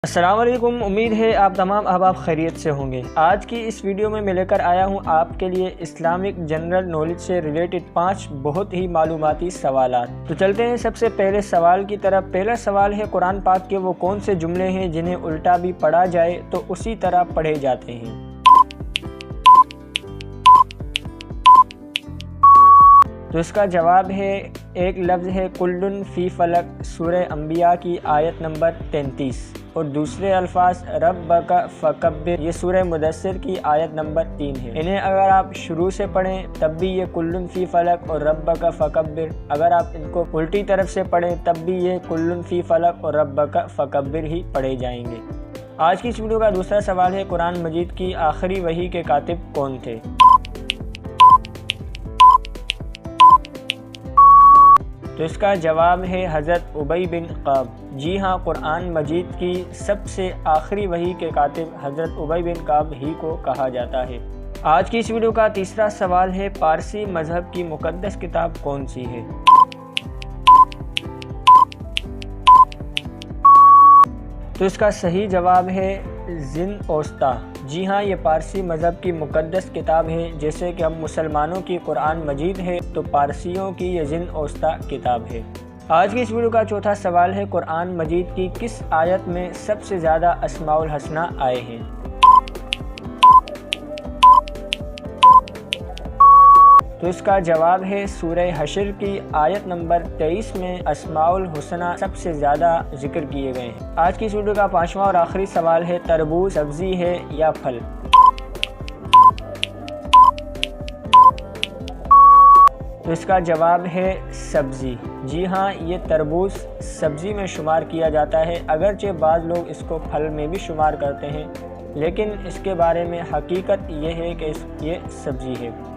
अस्सलाम वालेकुम। उम्मीद है आप तमाम अहबाब खैरियत से होंगे। आज की इस वीडियो में मैं लेकर आया हूं आपके लिए इस्लामिक जनरल नॉलेज से रिलेटेड 5 बहुत ही मालूमाती सवालात। तो चलते हैं सबसे पहले सवाल की तरफ। पहला सवाल है, कुरान पाक के वो कौन से जुमले हैं जिन्हें उल्टा भी पढ़ा जाए तो उसी तरह पढ़े जाते हैं? तो इसका जवाब है, एक लफ्ज़ है कुल्लुन फ़ी फलक, सूरह अंबिया की आयत नंबर 33, और दूसरे अल्फाज रब्बका फकब्बिर, ये सूरह मुदस्सिर की आयत नंबर 3 है। इन्हें अगर आप शुरू से पढ़ें तब भी ये कुल्लुन फ़ी फलक और रब्बका फकब्बिर, अगर आप इनको उल्टी तरफ से पढ़ें तब भी ये कुल्लुन फ़ी फलक और रब्बका फकब्बिर ही पढ़े जाएंगे। आज की इस वीडियो का दूसरा सवाल है, कुरान मजीद की आखिरी वही के कातिब कौन थे? तो इसका जवाब है हज़रत उबई बिन काब। जी हाँ, कुरान मजीद की सबसे आखिरी वही के कातिब हज़रत उबई बिन काब ही को कहा जाता है। आज की इस वीडियो का तीसरा सवाल है, पारसी मज़हब की मुक़द्दस किताब कौन सी है? तो इसका सही जवाब है ज़िन ओस्ता। जी हाँ, ये पारसी मज़हब की मुक़द्दस किताब है। जैसे कि हम मुसलमानों की कुरान मजीद है तो पारसियों की ये ज़िन ओस्ता किताब है। आज की इस वीडियो का चौथा सवाल है, कुरान मजीद की किस आयत में सबसे ज़्यादा अस्माउल हसना आए हैं? तो इसका जवाब है सूरह हशर की आयत नंबर 23 में अस्माउल हुसना सबसे ज़्यादा जिक्र किए गए हैं। आज की इस वीडियो का पांचवा और आखिरी सवाल है, तरबूज सब्ज़ी है या फल? तो इसका जवाब है सब्ज़ी। जी हाँ, ये तरबूज सब्ज़ी में शुमार किया जाता है। अगरचे बाज़ लोग इसको फल में भी शुमार करते हैं, लेकिन इसके बारे में हकीकत ये है कि ये सब्ज़ी है।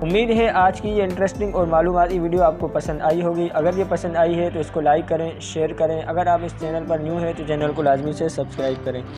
उम्मीद है आज की ये इंटरेस्टिंग और मालूमाती वीडियो आपको पसंद आई होगी। अगर ये पसंद आई है तो इसको लाइक करें, शेयर करें। अगर आप इस चैनल पर न्यू हैं तो चैनल को लाजमी से सब्सक्राइब करें।